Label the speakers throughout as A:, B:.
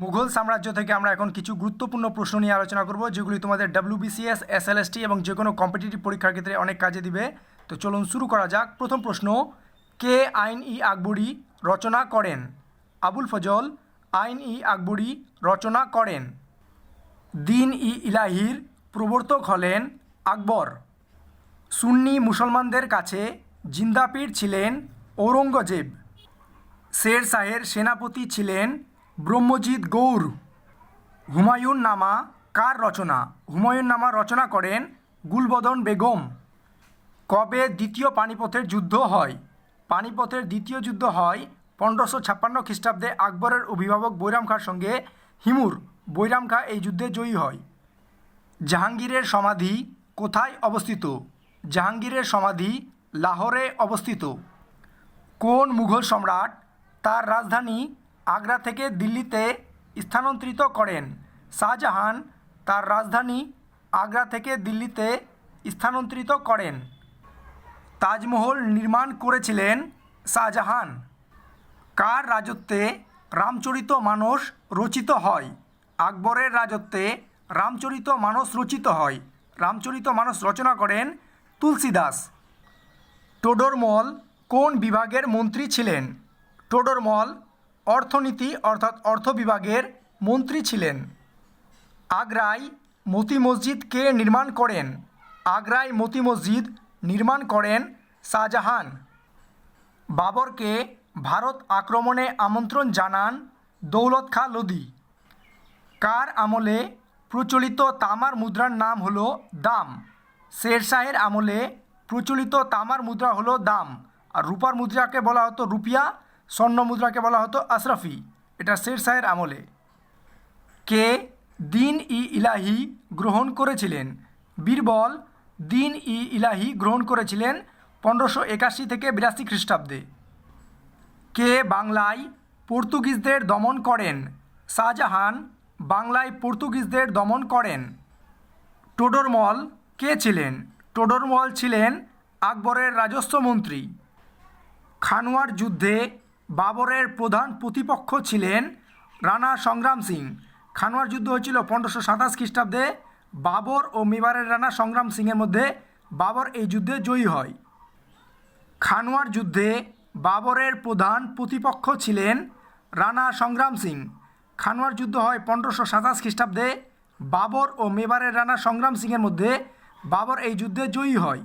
A: মুঘল সাম্রাজ্য থেকে আমরা এখন কিছু গুরুত্বপূর্ণ প্রশ্ন নিয়ে আলোচনা করব যেগুলি তোমাদের ডব্লিউবিসিএস এসএলএসটি এবং যে কোনো কম্পিটিটিভ পরীক্ষার ক্ষেত্রে অনেক কাজে দিবে। তো চলুন শুরু করা যাক। প্রথম প্রশ্ন, কে আইন-ই-আকবরী রচনা করেন? আবুল ফজল আইন-ই-আকবরী রচনা করেন। দ্বীন-ই-ইলাহির প্রবর্তক হলেন আকবর। সুন্নি মুসলমানদের কাছে জিন্দা পীর ছিলেন ঔরঙ্গজেব। শের শাহের সেনাপতি ছিলেন ব্রহ্মজিৎ গৌর। হুমায়ুন নামা কার রচনা? হুমায়ুন নামা রচনা করেন গুলবদন বেগম। কবে দ্বিতীয় পানিপথের যুদ্ধ হয়? পানিপথের দ্বিতীয় যুদ্ধ হয় 1556 খ্রিস্টাব্দে আকবরের অভিভাবক বৈরাম খাঁর সঙ্গে হিমুর। বৈরাম খাঁ এই যুদ্ধে জয়ী হয়। জাহাঙ্গীরের সমাধি কোথায় অবস্থিত? জাহাঙ্গীরের সমাধি লাহোরে অবস্থিত। কোন মুঘল সম্রাট তার রাজধানী আগ্রা থেকে দিল্লিতে স্থানান্তরিত করেন? শাহজাহান তার রাজধানী আগ্রা থেকে দিল্লিতে স্থানান্তরিত করেন। তাজমহল নির্মাণ করেছিলেন শাহজাহান। কার রাজত্বে রামচরিত মানস রচিত হয়? আকবরের রাজত্বে রামচরিত মানস রচিত হয়। রামচরিত মানস রচনা করেন তুলসীদাস। টোডরমল কোন বিভাগের মন্ত্রী ছিলেন? টোডরমল অর্থনীতি অর্থাৎ অর্থ বিভাগের মন্ত্রী ছিলেন। আগ্রায় মতি মসজিদ কে নির্মাণ করেন? আগ্রায় মতি মসজিদ নির্মাণ করেন শাহজাহান। বাবরকে ভারত আক্রমণে আমন্ত্রণ জানান দৌলত খাঁ লোদি। কার আমলে প্রচলিত তামার মুদ্রার নাম হলো দাম? শের শাহের আমলে প্রচলিত তামার মুদ্রা হলো দাম, আর রূপার মুদ্রাকে বলা হতো রুপিয়া, স্বর্ণ মুদ্রাকে বলা হতো আশরাফি। এটা শের শাহের আমলে। কে দ্বীন-ই-ইলাহি গ্রহণ করেছিলেন? বীরবল দ্বীন-ই-ইলাহি গ্রহণ করেছিলেন 1581 থেকে 82 খ্রিস্টাব্দে। কে বাংলায় পর্তুগিজদের দমন করেন? শাহজাহান বাংলায় পর্তুগিজদের দমন করেন। টোডরমল কে ছিলেন? টোডরমল ছিলেন আকবরের রাজস্ব মন্ত্রী। খানোয়ার যুদ্ধে বাবরের প্রধান প্রতিপক্ষ ছিলেন রানা সংগ্রাম সিং। খানোয়ার যুদ্ধ হয়েছিল 1527 খ্রিস্টাব্দে। বাবর ও মেবারের রানা সংগ্রাম সিংয়ের মধ্যে বাবর এই যুদ্ধে জয়ী হয়। খানোয়ার যুদ্ধে বাবরের প্রধান প্রতিপক্ষ ছিলেন রানা সংগ্রাম সিং। খানোয়ার যুদ্ধ হয় 1527 খ্রিস্টাব্দে। বাবর ও মেবারের রানা সংগ্রাম সিংয়ের মধ্যে বাবর এই যুদ্ধে জয়ী হয়।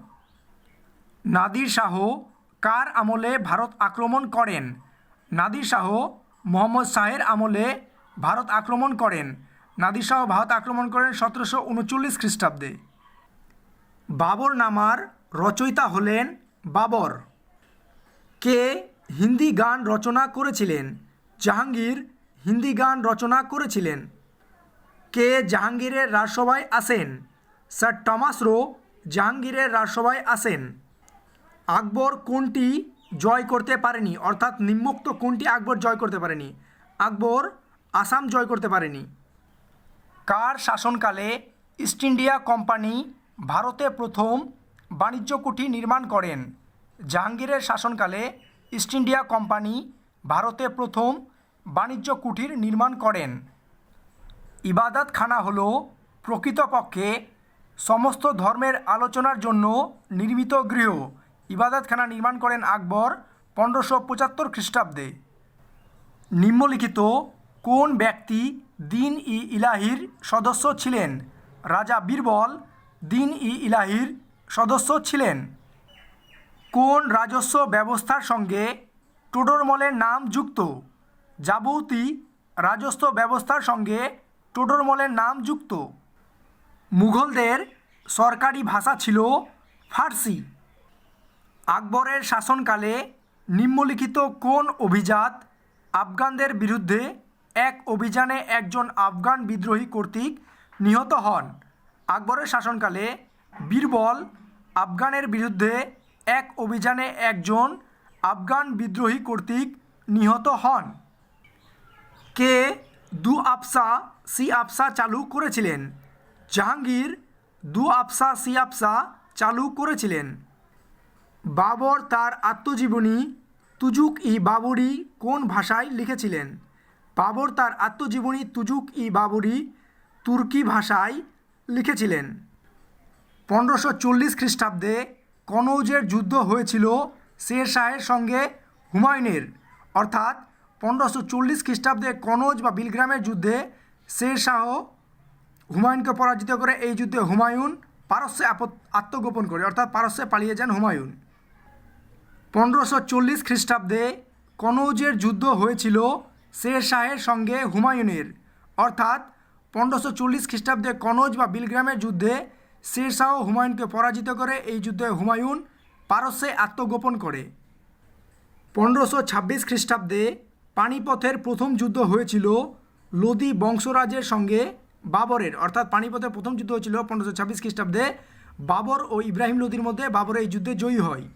A: নাদির শাহ কার আমলে ভারত আক্রমণ করেন? নাদির শাহ মোহাম্মদ শাহের আমলে ভারত আক্রমণ করেন। নাদির শাহ ভারত আক্রমণ করেন 1739 খ্রিস্টাব্দে। বাবর নামার রচয়িতা হলেন বাবর। কে হিন্দি গান রচনা করেছিলেন? জাহাঙ্গীর হিন্দি গান রচনা করেছিলেন। কে জাহাঙ্গীরের রাজসভায় আসেন? স্যার টমাস রো জাহাঙ্গীরের রাজসভায় আসেন। আকবর কোনটি জয় করতে পারেনি? অর্থাৎ নিম্নোক্ত কোনটি আকবর জয় করতে পারেনি? আকবর আসাম জয় করতে পারেনি। কার শাসনকালে ইস্ট ইন্ডিয়া কোম্পানি ভারতে প্রথম বাণিজ্য কুঠি নির্মাণ করেন? জাহাঙ্গীরের শাসনকালে ইস্ট ইন্ডিয়া কোম্পানি ভারতে প্রথম বাণিজ্য কুঠির নির্মাণ করেন। ইবাদতখানা হলো প্রকৃতপক্ষে সমস্ত ধর্মের আলোচনার জন্য নির্মিত গৃহ। ইবাদতখানা নির্মাণ করেন আকবর 1575 খ্রিস্টাব্দে। নিম্নলিখিত কোন ব্যক্তি দ্বীন-ই-ইলাহির সদস্য ছিলেন? রাজা বীরবল দ্বীন-ই-ইলাহির সদস্য ছিলেন। কোন রাজস্ব ব্যবস্থার সঙ্গে টোডরমলের নাম যুক্ত? জাবৌতি রাজস্ব ব্যবস্থার সঙ্গে টোডরমলের নাম যুক্ত। মুঘলদের সরকারি ভাষা ছিল ফার্সি। আকবরের শাসনকালে নিম্নলিখিত কোন অভিজাত আফগানদের বিরুদ্ধে এক অভিযানে একজন আফগান বিদ্রোহী কর্তৃক নিহত হন? আকবরের শাসনকালে বীরবল আফগানের বিরুদ্ধে এক অভিযানে একজন আফগান বিদ্রোহী কর্তৃক নিহত হন। কে দু আফসা সি আফসা চালু করেছিলেন? জাহাঙ্গীর দু আফসা সি আফসা চালু করেছিলেন। বাবর তার আত্মজীবনী তুজুক-ই বাবরি কোন ভাষায় লিখেছিলেন? বাবর তার আত্মজীবনী তুজুক-ই বাবরি তুর্কি ভাষায় লিখেছিলেন। 1540 খ্রিস্টাব্দে কনৌজের যুদ্ধ হয়েছিল শের শাহের সঙ্গে হুমায়ুনের, অর্থাৎ 1540 খ্রিস্টাব্দে কনৌজ বা বিলগ্রামের যুদ্ধে শের শাহ হুমায়ুনকে পরাজিত করে। এই যুদ্ধে হুমায়ুন পারস্যে আত্মগোপন করে, অর্থাৎ পারস্যে পালিয়ে যান হুমায়ুন। 1540 খ্রিস্টাব্দে কনৌজের যুদ্ধ হয়েছিল শের শাহের সঙ্গে হুমায়ুনের, অর্থাৎ 1540 খ্রিস্টাব্দে কনৌজ বা বিলগ্রামের যুদ্ধে শের শাহ হুমায়ুনকে পরাজিত করে। এই যুদ্ধে হুমায়ুন পারস্যে আত্মগোপন করে। 1526 খ্রিস্টাব্দে পানিপথের প্রথম যুদ্ধ হয়েছিল লোদি বংশরাজের সঙ্গে বাবরের, অর্থাৎ পানিপথের প্রথম যুদ্ধ হয়েছিল 1526 খ্রিস্টাব্দে বাবর ও ইব্রাহিম লোদির মধ্যে। বাবর এই যুদ্ধে জয়ী হয়।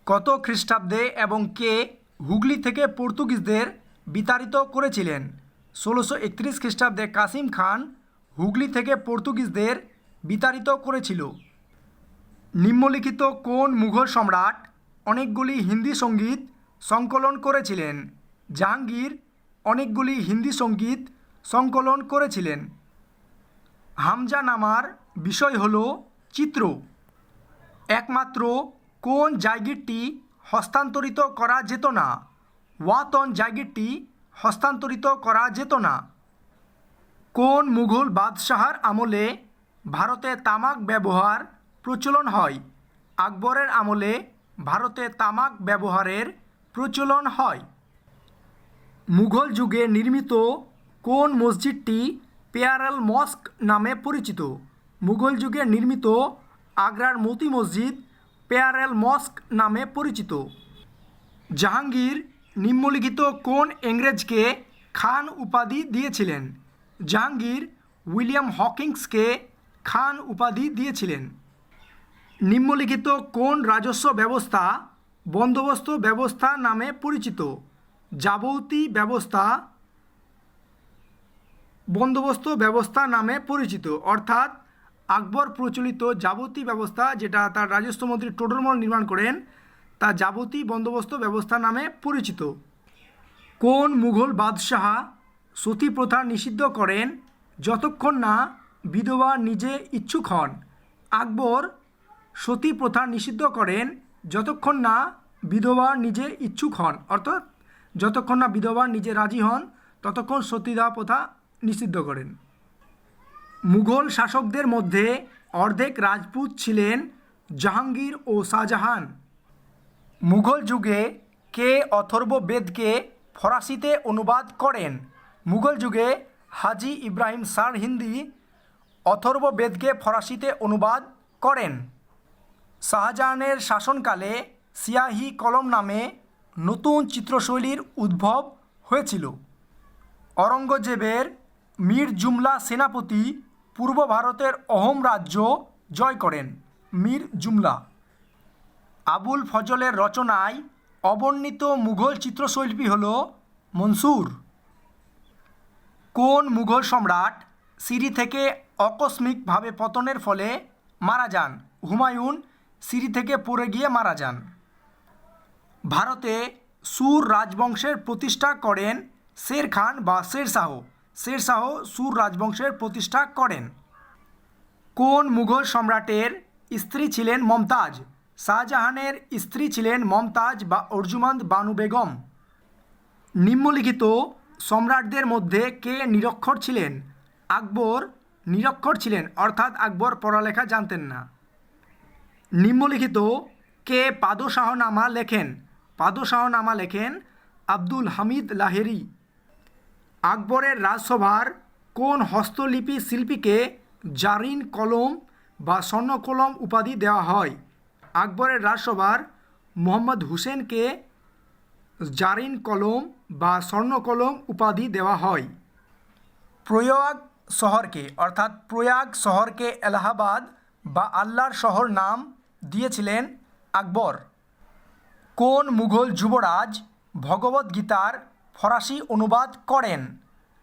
A: কত খ্রিস্টাব্দে এবং কে হুগলি থেকে পর্তুগিজদের বিতাড়িত করেছিলেন? 1631 খ্রিস্টাব্দে কাসিম খান হুগলি থেকে পর্তুগিজদের বিতাড়িত করেছিল। নিম্নলিখিত কোন মুঘল সম্রাট অনেকগুলি হিন্দি সঙ্গীত সংকলন করেছিলেন? জাহাঙ্গীর অনেকগুলি হিন্দি সঙ্গীত সংকলন করেছিলেন। হামজানামার বিষয় হল চিত্র। একমাত্র কোন জায়গিরটি হস্তান্তরিত করা যেত না? ওয়াতন জায়গিরটি হস্তান্তরিত করা যেত না। কোন মুঘল বাদশাহর আমলে ভারতে তামাক ব্যবহার প্রচলন হয়? আকবরের আমলে ভারতে তামাক ব্যবহারের প্রচলন হয়। মুঘল যুগে নির্মিত কোন মসজিদটি পেয়ারেল মস্ক নামে পরিচিত? মুঘল যুগে নির্মিত আগ্রার মতি মসজিদ পেয়ারেল মস্ক নামে পরিচিত। জাহাঙ্গীর নিম্নলিখিত কোন ইংরেজকে খান উপাধি দিয়েছিলেন? জাহাঙ্গীর উইলিয়াম হকিংসকে খান উপাধি দিয়েছিলেন। নিম্নলিখিত কোন রাজস্ব ব্যবস্থা বন্দোবস্ত ব্যবস্থা নামে পরিচিত? যাবতী ব্যবস্থা বন্দোবস্ত ব্যবস্থা নামে পরিচিত, অর্থাৎ আকবর প্রচলিত যাবতী ব্যবস্থা, যেটা তার রাজস্বমন্ত্রী টোডরমল নির্মাণ করেন, তা যাবতী বন্দোবস্ত ব্যবস্থা নামে পরিচিত। কোন মুঘল বাদশাহ সতী প্রথা নিষিদ্ধ করেন যতক্ষণ না বিধবা নিজে ইচ্ছুক হন? আকবর সতী প্রথা নিষিদ্ধ করেন যতক্ষণ না বিধবা নিজে ইচ্ছুক হন, অর্থাৎ যতক্ষণ না বিধবা নিজে রাজি হন ততক্ষণ সতীদাহ প্রথা নিষিদ্ধ করেন। মুঘল শাসকদের মধ্যে অর্ধেক রাজপুত ছিলেন জাহাঙ্গীর ও শাহজাহান। মুঘল যুগে কে অথর্ববেদকে ফরাসিতে অনুবাদ করেন? মুঘল যুগে হাজি ইব্রাহিম সারহিন্দি অথর্ববেদকে ফরাসিতে অনুবাদ করেন। শাহজাহানের শাসনকালে সিয়াহি কলম নামে নতুন চিত্রশৈলীর উদ্ভব হয়েছিল। অরঙ্গজেবের মীর জুমলা সেনাপতি পূর্ব ভারতের অহোম রাজ্য জয় করেন। মীর জুমলা। আবুল ফজলের রচনায় অবর্ণিত মুঘল চিত্রশিল্পী হল মনসুর। কোন মুঘল সম্রাট সিঁড়ি থেকে আকস্মিকভাবে পতনের ফলে মারা যান? হুমায়ুন সিঁড়ি থেকে পড়ে গিয়ে মারা যান। ভারতে সুর রাজবংশের প্রতিষ্ঠা করেন শের খান বা শেরশাহ। শেরশাহ সুর রাজবংশের প্রতিষ্ঠা করেন। কোন মুঘল সম্রাটের স্ত্রী ছিলেন মমতাজ? শাহজাহানের স্ত্রী ছিলেন মমতাজ বা অর্জুমন্দ বানু বেগম। নিম্নলিখিত সম্রাটদের মধ্যে কে নিরক্ষর ছিলেন? আকবর নিরক্ষর ছিলেন, অর্থাৎ আকবর পড়ালেখা জানতেন না। নিম্নলিখিত কে পাদশাহনামা লেখেন? পাদশাহনামা লেখেন আব্দুল হামিদ লাহেরি। আকবরের রাজসভার কোন হস্তলিপি শিল্পীকে জারিন কলম বা স্বর্ণকলম উপাধি দেওয়া হয়? আকবরের রাজসভার মোহাম্মদ হুসেনকে জারিন কলম বা স্বর্ণকলম উপাধি দেওয়া হয়। প্রয়াগ শহরকে, অর্থাৎ প্রয়াগ শহরকে এলাহাবাদ বা আল্লাহর শহর নাম দিয়েছিলেন আকবর। কোন মুঘল যুবরাজ ভগবদ্গীতার ফরাসি অনুবাদ করেন?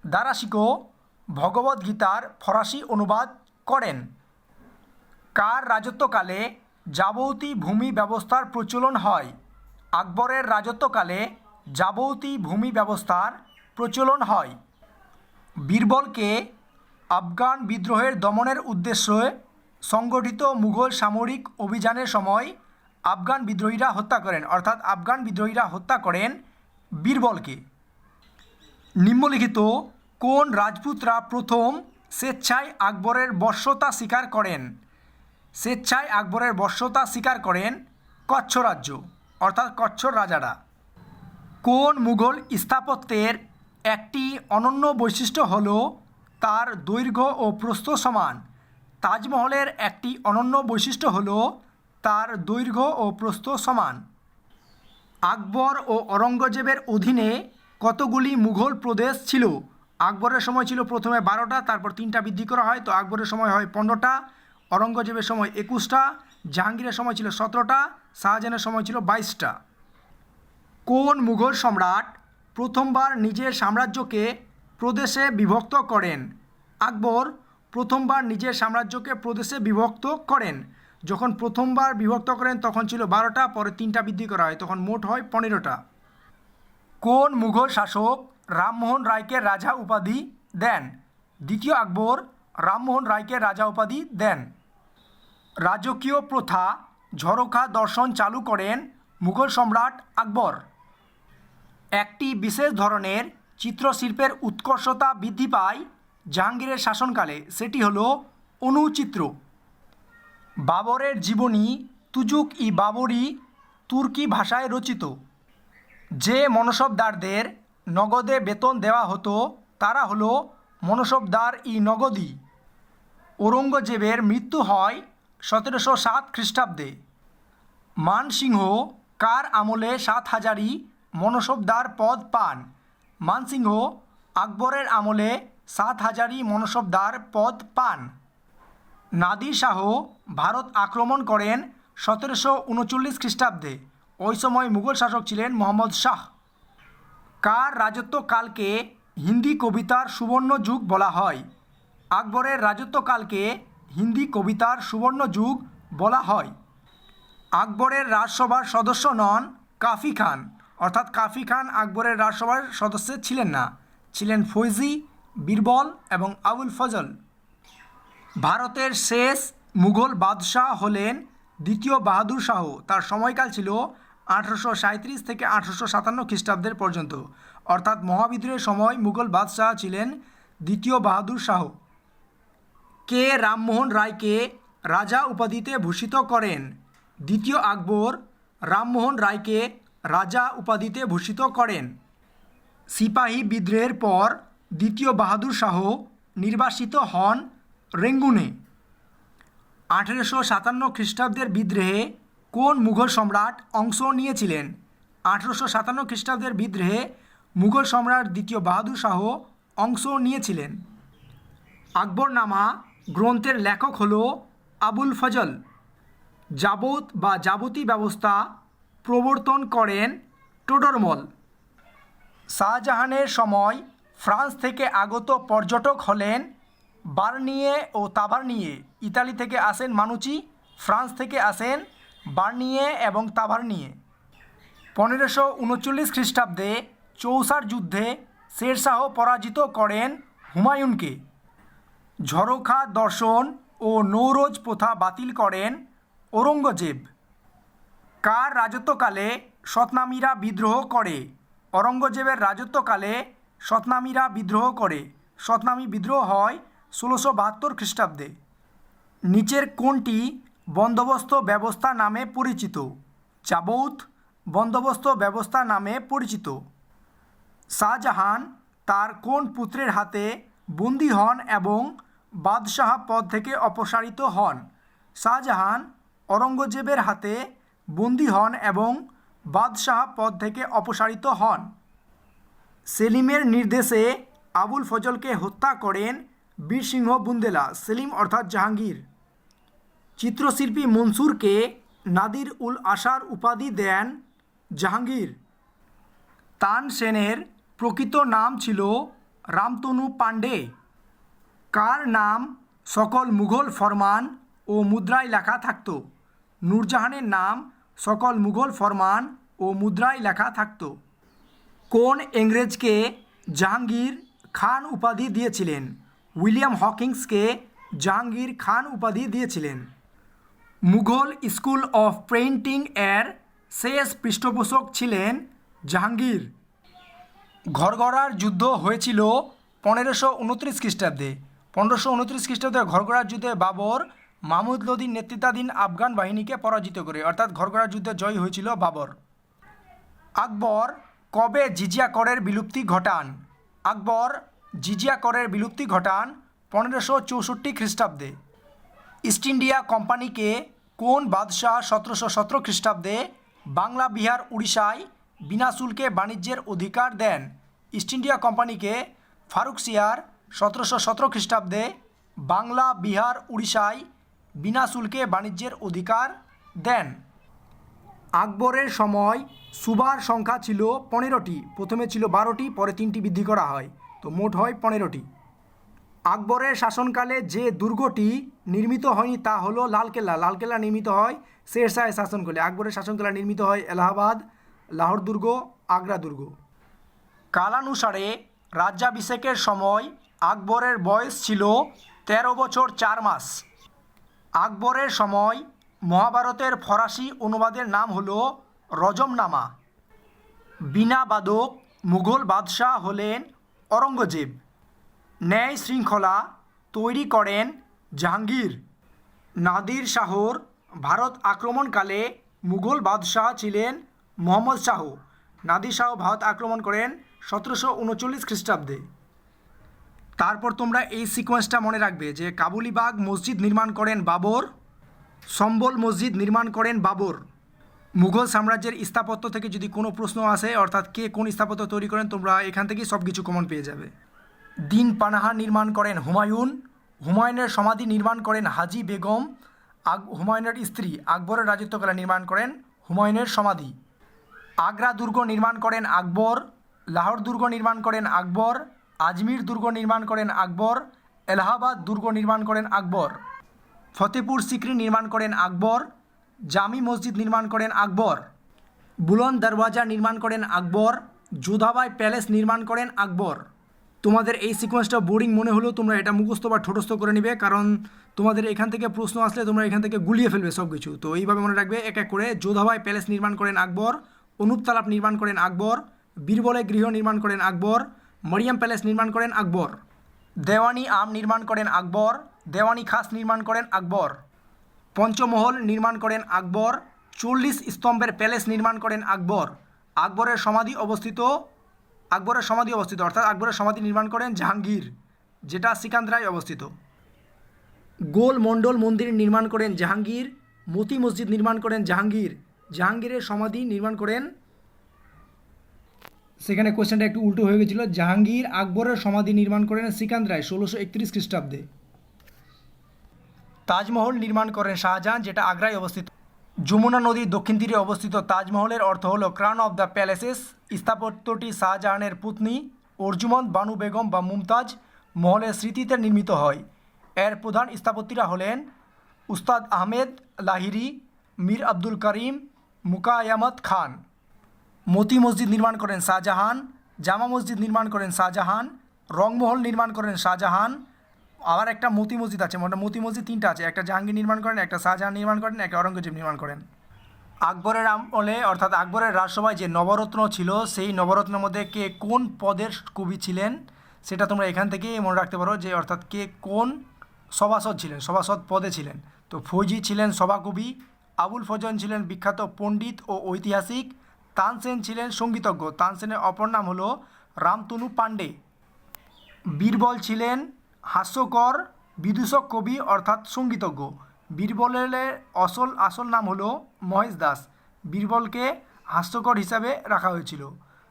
A: দারাশিকো ভগবদ্গীতার ফরাসি অনুবাদ করেন। কার রাজত্বকালে যাবতী ভূমি ব্যবস্থার প্রচলন হয়? আকবরের রাজত্বকালে যাবতী ভূমি ব্যবস্থার প্রচলন হয়। বীরবলকে আফগান বিদ্রোহের দমনের উদ্দেশ্যে সংগঠিত মুঘল সামরিক অভিযানের সময় আফগান বিদ্রোহীরা হত্যা করেন, অর্থাৎ আফগান বিদ্রোহীরা হত্যা করেন বীরবলকে। নিম্নলিখিত কোন রাজপুতরা প্রথম স্বেচ্ছায় আকবরের বশ্যতা স্বীকার করেন? স্বেচ্ছায় আকবরের বশ্যতা স্বীকার করেন কচ্ছ রাজ্য, অর্থাৎ কচ্ছর রাজারা। কোন মুঘল স্থাপত্যের একটি অনন্য বৈশিষ্ট্য হল তার দৈর্ঘ্য ও প্রস্থ সমান? তাজমহলের একটি অনন্য বৈশিষ্ট্য হল তার দৈর্ঘ্য ও প্রস্থ সমান। আকবর ও অরঙ্গজেবের অধীনে কতগুলি মুঘল প্রদেশ ছিল? আকবরের সময় ছিল প্রথমে 12টা, তারপর 3টা বৃদ্ধি করা হয়, তো আকবরের সময় হয় 15টা, অরঙ্গজেবের সময় 21টা, জাহাঙ্গীরের সময় ছিল 17টা, শাহজাহানের সময় ছিল 22টা। কোন মুঘল সম্রাট প্রথমবার নিজের সাম্রাজ্যকে প্রদেশে বিভক্ত করেন? আকবর প্রথমবার নিজের সাম্রাজ্যকে প্রদেশে বিভক্ত করেন। যখন প্রথমবার বিভক্ত করেন তখন ছিল 12টা, পরে 3টা বৃদ্ধি করা হয়, তখন মোট হয় 15টা। কোন মুঘল শাসক রামমোহন রায়কে রাজা উপাধি দেন? দ্বিতীয় আকবর রামমোহন রায়কে রাজা উপাধি দেন। রাজকীয় প্রথা ঝরোখা দর্শন চালু করেন মুঘল সম্রাট আকবর। একটি বিশেষ ধরনের চিত্রশিল্পের উৎকর্ষতা বৃদ্ধি পায় জাহাঙ্গীরের শাসনকালে, সেটি হলো অনুচিত্র। বাবরের জীবনী তুজুক ই বাবরি তুর্কি ভাষায় রচিত। যে মনসবদারদের নগদে বেতন দেওয়া হতো তারা হলো মনসবদার ই নগদী। ঔরঙ্গজেবের মৃত্যু হয় 1707 খ্রিস্টাব্দে। মানসিংহ কার আমলে 7 হাজারি মনসবদার পদ পান? মানসিংহ আকবরের আমলে 7 হাজারি মনসবদার পদ পান। নাদির শাহ ভারত আক্রমণ করেন 1739 খ্রিস্টাব্দে। ওই সময় মুঘল শাসক ছিলেন মোহাম্মদ শাহ। কার রাজত্বকালকে হিন্দি কবিতার সুবর্ণ যুগ বলা হয়? আকবরের রাজত্বকালকে হিন্দি কবিতার সুবর্ণ যুগ বলা হয়। আকবরের রাজসভার সদস্য নন কাফি খান, অর্থাৎ কাফি খান আকবরের রাজসভার সদস্য ছিলেন না, ছিলেন ফৈজি, বীরবল এবং আবুল ফজল। ভারতের শেষ মুঘল বাদশাহ হলেন দ্বিতীয় বাহাদুর শাহ। তার সময়কাল ছিল 1837 থেকে 1857 খ্রিস্টাব্দের পর্যন্ত, অর্থাৎ মহাবিদ্রোহের সময় মুঘল বাদশাহ ছিলেন দ্বিতীয় বাহাদুর শাহ। কে রামমোহন রায়কে রাজা উপাধিতে ভূষিত করেন? দ্বিতীয় আকবর রামমোহন রায়কে রাজা উপাধিতে ভূষিত করেন। সিপাহী বিদ্রোহের পর দ্বিতীয় বাহাদুর শাহ নির্বাসিত হন রেঙ্গুনে। 1857 খ্রিস্টাব্দের বিদ্রোহে কোন মুঘল সম্রাট অংশ নিয়েছিলেন? 1857 খ্রিস্টাব্দের বিদ্রোহে মুঘল সম্রাট দ্বিতীয় বাহাদুর শাহ অংশ নিয়েছিলেন। আকবরনামা গ্রন্থের লেখক হল আবুল ফজল। যাবত বা যাবতী ব্যবস্থা প্রবর্তন করেন টোডরমল। শাহজাহানের সময় ফ্রান্স থেকে আগত পর্যটক হলেন বার্নিয়ে ও তাভার্নিয়ে। ইতালি থেকে আসেন মানুচি, ফ্রান্স থেকে আসেন বার্নিয়ে এবং তাভার্নিয়ে। 1539 খ্রিস্টাব্দে চৌসার যুদ্ধে শেরশাহ পরাজিত করেন হুমায়ুনকে। ঝরোখা দর্শন ও নৌরোজ প্রথা বাতিল করেন ঔরঙ্গজেব। কার রাজত্বকালে সতনামীরা বিদ্রোহ করে? অরঙ্গজেবের রাজত্বকালে সতনামীরা বিদ্রোহ করে। সতনামী বিদ্রোহ হয় 1672 খ্রিস্টাব্দে। নিচের কোনটি বন্দোবস্ত ব্যবস্থা নামে পরিচিত? যাবৌথ বন্দোবস্ত ব্যবস্থা নামে পরিচিত। শাহজাহান তার কোন পুত্রের হাতে বন্দী হন এবং বাদশাহ পদ থেকে অপসারিত হন? শাহজাহান অরঙ্গজেবের হাতে বন্দী হন এবং বাদশাহ পদ থেকে অপসারিত হন। সেলিমের নির্দেশে আবুল ফজলকে হত্যা করেন বীরসিংহ বুন্দেলা। সেলিম অর্থাৎ জাহাঙ্গীর। চিত্রশিল্পী মনসুরকে নাদির উল আসার উপাধি দেন জাহাঙ্গীর। তানসেনের প্রকৃত নাম ছিল রামতনু পাণ্ডে। কার নাম সকল মুঘল ফরমান ও মুদ্রায় লেখা থাকত? নূরজাহানের নাম সকল মুঘল ফরমান ও মুদ্রায় লেখা থাকত। কোন ইংরেজকে জাহাঙ্গীর খান উপাধি দিয়েছিলেন? উইলিয়াম হকিংসকে জাহাঙ্গীর খান উপাধি দিয়েছিলেন। মুঘল স্কুল অফ পেইন্টিং এর শেষ পৃষ্ঠপোষক ছিলেন জাহাঙ্গীর। ঘরগড়ার যুদ্ধ হয়েছিল 1529 খ্রিস্টাব্দে। 1529 খ্রিস্টাব্দে ঘরগড়ার যুদ্ধে বাবর মাহমুদ লোদির নেতৃত্বাধীন আফগান বাহিনীকে পরাজিত করে, অর্থাৎ ঘরগড়ার যুদ্ধে জয়ী হয়েছিল বাবর। আকবর কবে জিজিয়া করের বিলুপ্তি ঘটান? আকবর জিজিয়া করের বিলুপ্তি ঘটান 1564 খ্রিস্টাব্দে। ইস্ট ইন্ডিয়া কোম্পানিকে কোন বাদশাহ 1717 খ্রিস্টাব্দে বাংলা, বিহার, উড়িষ্যায় বিনা শুল্কে বাণিজ্যের অধিকার দেন? ইস্ট ইন্ডিয়া কোম্পানিকে ফারুকসিয়ার 1717 খ্রিস্টাব্দে বাংলা, বিহার, উড়িষ্যায় বিনা শুল্কে বাণিজ্যের অধিকার দেন। আকবরের সময় সুবার সংখ্যা ছিল 15টি। প্রথমে ছিল 12টি, পরে 3টি বৃদ্ধি করা হয়, তো মোট হয় 15টি। আকবরের শাসনকালে যে দুর্গটি নির্মিত হয়নি তা হলো লালকেল্লা। লালকেল্লা নির্মিত হয় শেরশাহের শাসনকালে। আকবরের শাসনকালে নির্মিত হয় এলাহাবাদ, লাহোর দুর্গ, আগ্রা দুর্গ। কালানুসারে রাজ্যাভিষেকের সময় আকবরের বয়স ছিল 13 বছর 4 মাস। আকবরের সময় মহাভারতের ফরাসি অনুবাদের নাম হলো রজমনামা। বিনা বাদক মুঘল বাদশাহ হলেন অরঙ্গজেব। ন্যায় শৃঙ্খলা তৈরি করেন জাহাঙ্গীর। নাদির শাহর ভারত আক্রমণকালে মুঘল বাদশাহ ছিলেন মোহাম্মদ শাহ। নাদির শাহ ভারত আক্রমণ করেন 1739 খ্রিস্টাব্দে। তারপর তোমরা এই সিকোয়েন্সটা মনে রাখবে যে কাবুলিবাগ মসজিদ নির্মাণ করেন বাবর, সম্বল মসজিদ নির্মাণ করেন বাবর। মুঘল সাম্রাজ্যের স্থাপত্য থেকে যদি কোনো প্রশ্ন আসে, অর্থাৎ কে কোন স্থাপত্য তৈরি করেন, তোমরা এখান থেকেই সব কিছু কমন পেয়ে যাবে। দিন পানাহা নির্মাণ করেন হুমায়ুন। হুমায়ুনের সমাধি নির্মাণ করেন হাজি বেগম। হুমায়ুনের স্ত্রী আকবরের রাজত্বকালে নির্মাণ করেন হুমায়ুনের সমাধি। আগ্রা দুর্গ নির্মাণ করেন আকবর। লাহোর দুর্গ নির্মাণ করেন আকবর। আজমির দুর্গ নির্মাণ করেন আকবর। এলাহাবাদ দুর্গ নির্মাণ করেন আকবর। ফতেপুর সিক্রি নির্মাণ করেন আকবর। জামি মসজিদ নির্মাণ করেন আকবর। বুলন্দ দরওয়াজা নির্মাণ করেন আকবর। যোধাবাই প্যালেস নির্মাণ করেন আকবর। তোমাদের এই সিকোয়েন্সটা বোরিং মনে হলেও তোমরা এটা মুখস্থ বা ঠোঁটস্থ করে নেবে, কারণ তোমাদের এখান থেকে প্রশ্ন আসলে তোমরা এখান থেকে গুলিয়ে ফেলবে সব কিছু। তো এইভাবে মনে রাখবে এক এক করে। যোধাবাই প্যালেস নির্মাণ করেন আকবর। অনুপ তালাব নির্মাণ করেন আকবর। বীরবলে গৃহ নির্মাণ করেন আকবর। মরিয়াম প্যালেস নির্মাণ করেন আকবর। দেওয়ানি আম নির্মাণ করেন আকবর। দেওয়ানি খাস নির্মাণ করেন আকবর। পঞ্চমহল নির্মাণ করেন আকবর। 40 স্তম্ভের প্যালেস নির্মাণ করেন আকবর। আকবরের সমাধি অবস্থিত অর্থাৎ আকবরের সমাধি নির্মাণ করেন জাহাঙ্গীর, যেটা সিকান্দ্রায় অবস্থিত। গোল মণ্ডল মন্দির নির্মাণ করেন জাহাঙ্গীর। মতি মসজিদ নির্মাণ করেন জাহাঙ্গীর। জাহাঙ্গীরের সমাধি নির্মাণ করেন, সেখানে কোয়েশ্চেনটা একটু উল্টো হয়ে গেছিল। জাহাঙ্গীর আকবরের সমাধি নির্মাণ করেন সিকান্দ্রায় 1631 খ্রিস্টাব্দে। তাজমহল নির্মাণ করেন শাহজাহান, যেটা আগ্রায় অবস্থিত। যমুনা নদীর দক্ষিণ তীরে অবস্থিত তাজমহলের অর্থ হলো ক্রাউন অফ দ্য প্যালেসেস। স্থাপত্যটি শাহজাহানের পত্নী অর্জুমন্দ বানু বেগম বা মুমতাজ মহলের স্মৃতিতে নির্মিত হয়। এর প্রধান স্থপতিরা হলেন উস্তাদ আহমেদ লাহিরি, মীর আব্দুল করিম, মুকায়ামত খান। মতি মসজিদ নির্মাণ করেন শাহজাহান। জামা মসজিদ নির্মাণ করেন শাহজাহান। রংমহল নির্মাণ করেন শাহজাহান। আবার একটা মতি মসজিদ আছে, মতি মসজিদ 3টা আছে, একটা জাহাঙ্গীর নির্মাণ করেন, একটা শাহজাহান নির্মাণ করেন, একটা অরঙ্গজেব নির্মাণ করেন। আকবরের আমলে অর্থাৎ আকবরের রাজসভায় যে নবরত্ন ছিল, সেই নবরত্নের মধ্যে কে কোন পদের কবি ছিলেন সেটা তোমরা এখান থেকেই মনে রাখতে পারো, যে অর্থাৎ কে কোন সভাসদ ছিলেন, সভাসদ পদে ছিলেন। তো ফৌজি ছিলেন সভাকবি। আবুল ফজল ছিলেন বিখ্যাত পণ্ডিত ও ঐতিহাসিক। তানসেন ছিলেন সঙ্গীতজ্ঞ। তানসেনের অপর নাম হলো রামতনু পাণ্ডে। বীরবল ছিলেন হাস্যকর বিদূষক কবি অর্থাৎ সঙ্গীতজ্ঞ। বীরবলের আসল নাম হলো মহেশ দাস। বীরবলকে হাস্যকর হিসাবে রাখা হয়েছিল।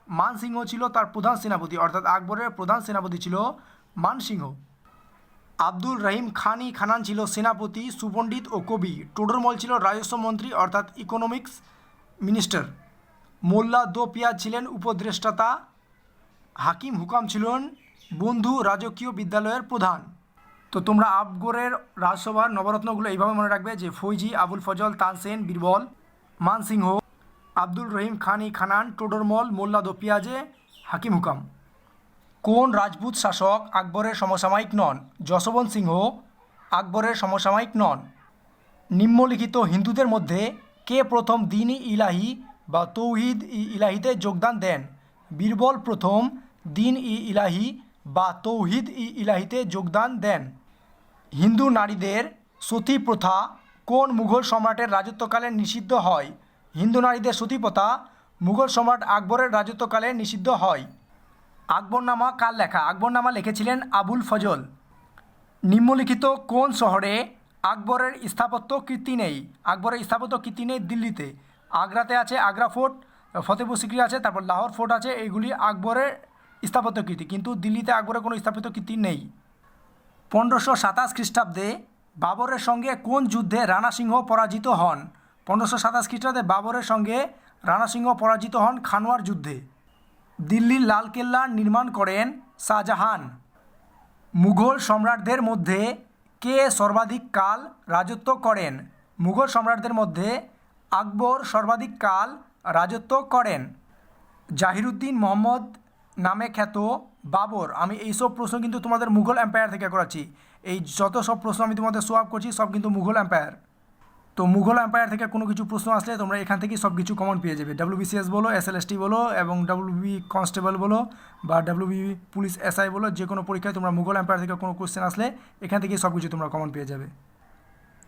A: মানসিংহ ছিল তার প্রধান সেনাপতি, অর্থাৎ আকবরের প্রধান সেনাপতি ছিল মানসিংহ। আব্দুল রহিম খানি খানান ছিল সেনাপতি, সুপণ্ডিত ও কবি। টোডরমল ছিল রাজস্ব মন্ত্রী অর্থাৎ ইকোনমিক্স মিনিস্টার। মোল্লা দো পিয়াজ ছিলেন উপদেষ্টা। হাকিম হুকাম ছিলেন বন্ধু রাজকীয় বিদ্যালয়ের প্রধান। তো তোমরা আকবরের রাজসভার নবরত্নগুলো এইভাবে মনে রাখবে, যে ফৌজি, আবুল ফজল, তানসেন, বীরবল, মানসিংহ, আব্দুল রহিম খানি খানান, টোডরমল, মোল্লা দো পিয়াজে, হাকিম হুকাম। কোন রাজপুত শাসক আকবরের সমসাময়িক নন? যশবন্ত সিংহ আকবরের সমসাময়িক নন। নিম্নলিখিত হিন্দুদের মধ্যে কে প্রথম দিন-ই ইলাহি বা তৌহিদ-ই ইলাহিতে যোগদান দেন? বীরবল প্রথম দিন-ই ইলাহি বা তৌহিদ-ই ইলাহিতে যোগদান দেন। হিন্দু নারীদের সতী প্রথা কোন মুঘল সম্রাটের রাজত্বকালে নিষিদ্ধ হয়? হিন্দু নারীদের সতী প্রথা মুঘল সম্রাট আকবরের রাজত্বকালে নিষিদ্ধ হয়। আকবরনামা কার লেখা? আকবরনামা লিখেছিলেন আবুল ফজল। নিম্নলিখিত কোন শহরে আকবরের স্থাপত্য কীর্তি নেই? আকবরের স্থাপত্য কীর্তি নেই দিল্লিতে। আগ্রাতে আছে আগ্রা ফোর্ট, ফতেপুর সিক্রি আছে, তারপর লাহোর ফোর্ট আছে, এইগুলি আকবরের স্থাপত্য কীর্তি, কিন্তু দিল্লিতে আকবরের কোনো স্থাপত্য কীর্তি নেই। 1527 খ্রিস্টাব্দে বাবরের সঙ্গে কোন যুদ্ধে রাণা সিংহ পরাজিত হন? 1527 খ্রিস্টাব্দে বাবরের সঙ্গে রাণা সিংহ পরাজিত হন খানোয়ার যুদ্ধে। দিল্লির লালকেল্লা নির্মাণ করেন শাহজাহান। মুঘল সম্রাটদের মধ্যে কে সর্বাধিক কাল রাজত্ব করেন? মুঘল সম্রাটদের মধ্যে আকবর সর্বাধিক কাল রাজত্ব করেন। জাহিরুদ্দিন মোহাম্মদ নামে খ্যাত বাবর, আমি এইসব প্রশ্ন কিন্তু তোমাদের মুঘল এম্পায়ার থেকে করাচ্ছি। এই যত সব প্রশ্ন আমি তোমাদের শো আপ করছি সব কিন্তু মুঘল এম্পায়ার। তো মুঘল এম্পায়ার থেকে কোনো কিছু প্রশ্ন আসলে তোমরা এখান থেকেই সব কিছু কমন পেয়ে যাবে। WBCS বলো, SLST বলো এবং WB কনস্টেবল বলো বা WB পুলিশ SI বলো, যে কোনো পরীক্ষায় তোমরা মুঘল এম্পায়ার থেকে কোনো কোশ্চেন আসলে এখান থেকেই সব কিছু তোমরা কমন পেয়ে যাবে।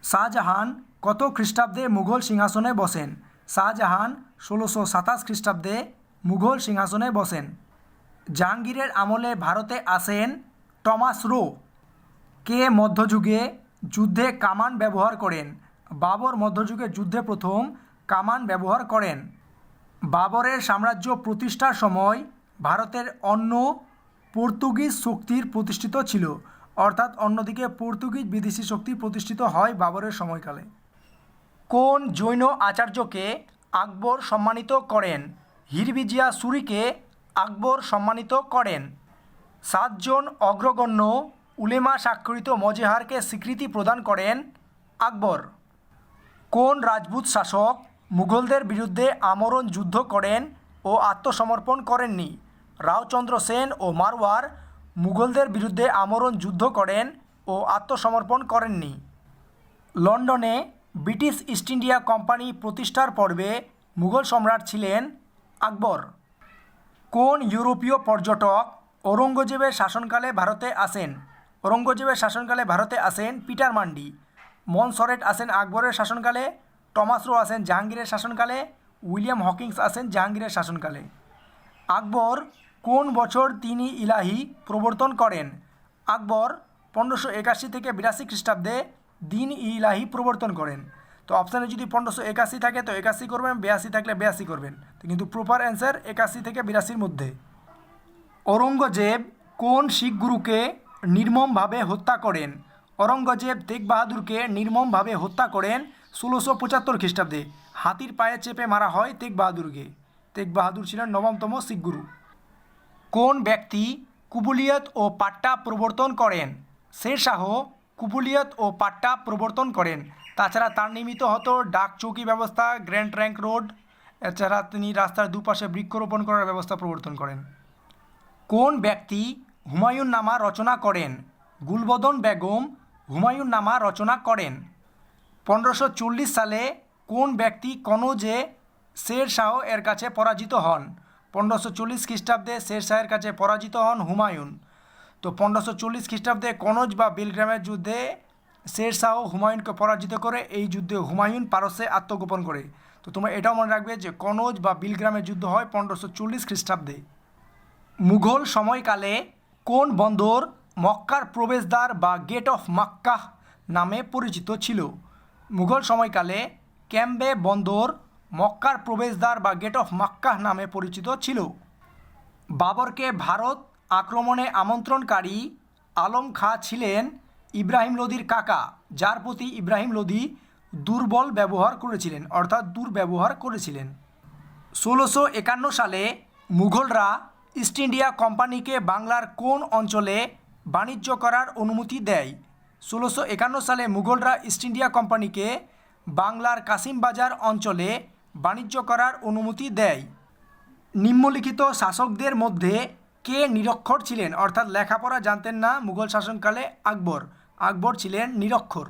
A: শাহজাহান কত খ্রিস্টাব্দে মুঘল সিংহাসনে বসেন? শাহজাহান 1627 খ্রিস্টাব্দে মুঘল সিংহাসনে বসেন। জাহাঙ্গীরের আমলে ভারতে আসেন টমাস রো। কে মধ্যযুগে যুদ্ধে কামান ব্যবহার করেন? বাবর মধ্যযুগে যুদ্ধে প্রথম কামান ব্যবহার করেন। বাবরের সাম্রাজ্য প্রতিষ্ঠার সময় ভারতের অন্য পর্তুগিজ শক্তির প্রতিষ্ঠিত ছিল, অর্থাৎ অন্যদিকে পর্তুগিজ বিদেশি শক্তি প্রতিষ্ঠিত হয় বাবরের সময়কালে। কোন জৈন আচার্যকে আকবর সম্মানিত করেন? হিরবিজিয়া সুরিকে আকবর সম্মানিত করেন। 7 জন অগ্রগণ্য উলেমা স্বাক্ষরিত মজেহারকে স্বীকৃতি প্রদান করেন আকবর। কোন রাজপুত শাসক মুঘলদের বিরুদ্ধে আমরণ যুদ্ধ করেন ও আত্মসমর্পণ করেননি? রাওচন্দ্র সেন ও মারওয়ার মুঘলদের বিরুদ্ধে আমরণ যুদ্ধ করেন ও আত্মসমর্পণ করেননি। লন্ডনে ব্রিটিশ ইস্ট ইন্ডিয়া কোম্পানি প্রতিষ্ঠার পর্বে মুঘল সম্রাট ছিলেন আকবর। কোন ইউরোপীয় পর্যটক ঔরঙ্গজেবের শাসনকালে ভারতে আসেন? ঔরঙ্গজেবের শাসনকালে ভারতে আসেন পিটার মান্ডি। মনসরেট আসেন আকবরের শাসনকালে, টমাস রো আসেন জাহাঙ্গীরের শাসনকালে, উইলিয়াম হকিংস আসেন জাহাঙ্গীরের শাসনকালে। আকবর কোন বছর তিনি ইলাহি প্রবর্তন করেন? আকবর 1581 থেকে 82 খ্রিস্টাব্দে দিন ইলাহি প্রবর্তন করেন। তো অপশানে যদি 1581 থাকে তো 81 করবেন, 82 থাকলে 82 করবেন। তো কিন্তু প্রপার অ্যান্সার 81 থেকে 82-র মধ্যে। ঔরঙ্গজেব কোন শিখ গুরুকে নির্মমভাবে হত্যা করেন? ঔরঙ্গজেব তেগ বাহাদুরকে নির্মমভাবে হত্যা করেন 1675 খ্রিস্টাব্দে। হাতির পায়ে চেপে মারা হয় তেগ বাহাদুরকে। তেগ বাহাদুর ছিলেন 9তম শিখ গুরু। কোন ব্যক্তি কুবুলিয়ত ও পাট্টা প্রবর্তন করেন? শেরশাহ কুবুলিয়ত ও পাট্টা প্রবর্তন করেন। তাছাড়া তার নিমিত্ত হতো ডাক চৌকি ব্যবস্থা, গ্র্যান্ড ট্র্যাঙ্ক রোড, এছাড়া তিনি রাস্তার দুপাশে বৃক্ষরোপণ করার ব্যবস্থা প্রবর্তন করেন। কোন ব্যক্তি হুমায়ুন নামা রচনা করেন? গুলবদন বেগম হুমায়ুন নামা রচনা করেন। 1540 সালে কোন ব্যক্তি কনৌজে শের শাহ এর কাছে পরাজিত হন? 1540 খ্রিস্টাব্দে শের শাহের কাছে পরাজিত হন হুমায়ুন। তো 1540 খ্রিস্টাব্দে কনৌজ বা বেলগ্রামের যুদ্ধে শের শাহ হুমায়ুনকে পরাজিত করে। এই যুদ্ধে হুমায়ুন পারস্যে আত্মগোপন করে। তো তোমরা এটাও মনে রাখবে যে কনৌজ বা বিলগ্রামের যুদ্ধ হয় 1540 খ্রিস্টাব্দে। মুঘল সময়কালে কোন বন্দর মক্কার প্রবেশদ্বার বা গেট অফ মাক্কাহ নামে পরিচিত ছিল? মুঘল সময়কালে ক্যাম্বে বন্দর মক্কার প্রবেশদ্বার বা গেট অফ মাক্কাহ নামে পরিচিত ছিল। বাবরকে ভারত আক্রমণে আমন্ত্রণকারী আলম খাঁ ছিলেন ইব্রাহিম লোদির কাকা, যার প্রতি ইব্রাহিম লোদি দুর্বল ব্যবহার করেছিলেন, অর্থাৎ দুর্ব্যবহার করেছিলেন। 1651 সালে মুঘলরা ইস্ট ইন্ডিয়া কোম্পানিকে বাংলার কোন অঞ্চলে বাণিজ্য করার অনুমতি দেয়? 1651 সালে মুঘলরা ইস্ট ইন্ডিয়া কোম্পানিকে বাংলার কাসিমবাজার অঞ্চলে বাণিজ্য করার অনুমতি দেয়। নিম্নলিখিত শাসকদের মধ্যে কে নিরক্ষর ছিলেন, অর্থাৎ লেখাপড়া জানতেন না মুঘল শাসনকালে আকবর। আকবর ছিলেন নিরক্ষর।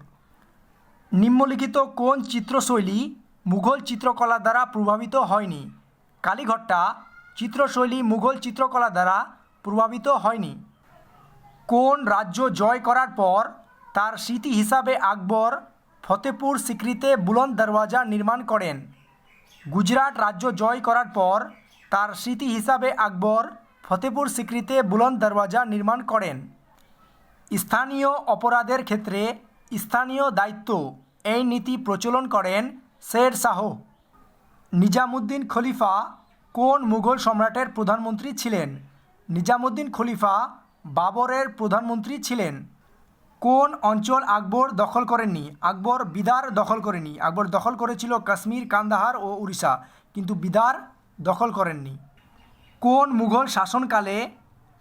A: নিম্নলিখিত কোন চিত্রশৈলী মুঘল চিত্রকলা দ্বারা প্রভাবিত হয়নি? কালীঘট্টা চিত্রশৈলী মুঘল চিত্রকলা দ্বারা প্রভাবিত হয়নি। কোন রাজ্য জয় করার পর তার স্মৃতি হিসাবে আকবর ফতেপুর সিক্রিতে বুলন্দ দরওয়াজা নির্মাণ করেন? গুজরাট রাজ্য জয় করার পর তার স্মৃতি হিসাবে আকবর ফতেপুর সিক্রিতে বুলন্দ দরওয়াজা নির্মাণ করেন। স্থানীয় অপরাধের ক্ষেত্রে স্থানীয় দায়িত্ব এই নীতি প্রচলন করেন শের শাহ। নিজামুদ্দিন খলিফা কোন মুঘল সম্রাটের প্রধানমন্ত্রী ছিলেন? নিজামুদ্দিন খলিফা বাবরের প্রধানমন্ত্রী ছিলেন। কোন অঞ্চল আকবর দখল করেননি? আকবর বিদার দখল করেনি। আকবর দখল করেছিল কাশ্মীর, কান্দাহার ও উড়িষ্যা, কিন্তু বিদার দখল করেননি। কোন মুঘল শাসনকালে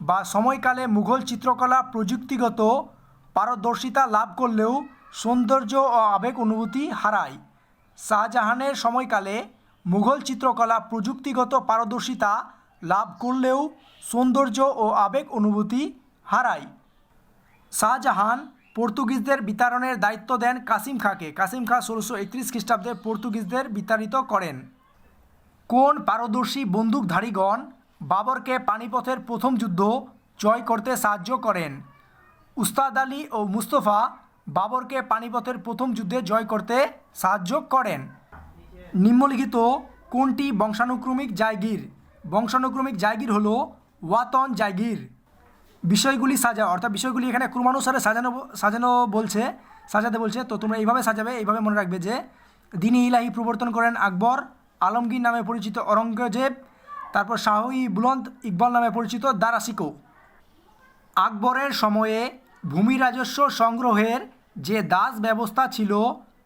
A: বা সময়কালে মুঘল চিত্রকলা প্রযুক্তিগত পারদর্শিতা লাভ করলেও সৌন্দর্য ও আবেগ অনুভূতি হারায়? শাহজাহানের সময়কালে মুঘল চিত্রকলা প্রযুক্তিগত পারদর্শিতা লাভ করলেও সৌন্দর্য ও আবেগ অনুভূতি হারায়। শাহজাহান পর্তুগিজদের বিতাড়নের দায়িত্ব দেন কাসিম খাঁকে। কাসিম খাঁ 1631 খ্রিস্টাব্দে পর্তুগিজদের বিতাড়িত করেন। কোন পারদর্শী বন্দুকধারীগণ বাবরকে পানিপথের প্রথম যুদ্ধ জয় করতে সাহায্য করেন? উস্তাদ আলী ও মুস্তফা বাবরকে পানিপথের প্রথম যুদ্ধে জয় করতে সাহায্য করেন। নিম্নলিখিত কোনটি বংশানুক্রমিক জায়গির? বংশানুক্রমিক জায়গির হলো ওয়াতন জায়গির। বিষয়গুলি সাজাও, অর্থাৎ বিষয়গুলি এখানে ক্রমানুসারে সাজাতে বলছে। তো তোমরা এইভাবে সাজাবে, এইভাবে মনে রাখবে যে দ্বীন-ই ইলাহি প্রবর্তন করেন আকবর, আলমগীর নামে পরিচিত অরঙ্গজেব, তারপর শাহ-ই বুলন্দ ইকবাল নামে পরিচিত দারা শিকো। আকবরের সময়ে ভূমি রাজস্ব সংগ্রহের যে দাস ব্যবস্থা ছিল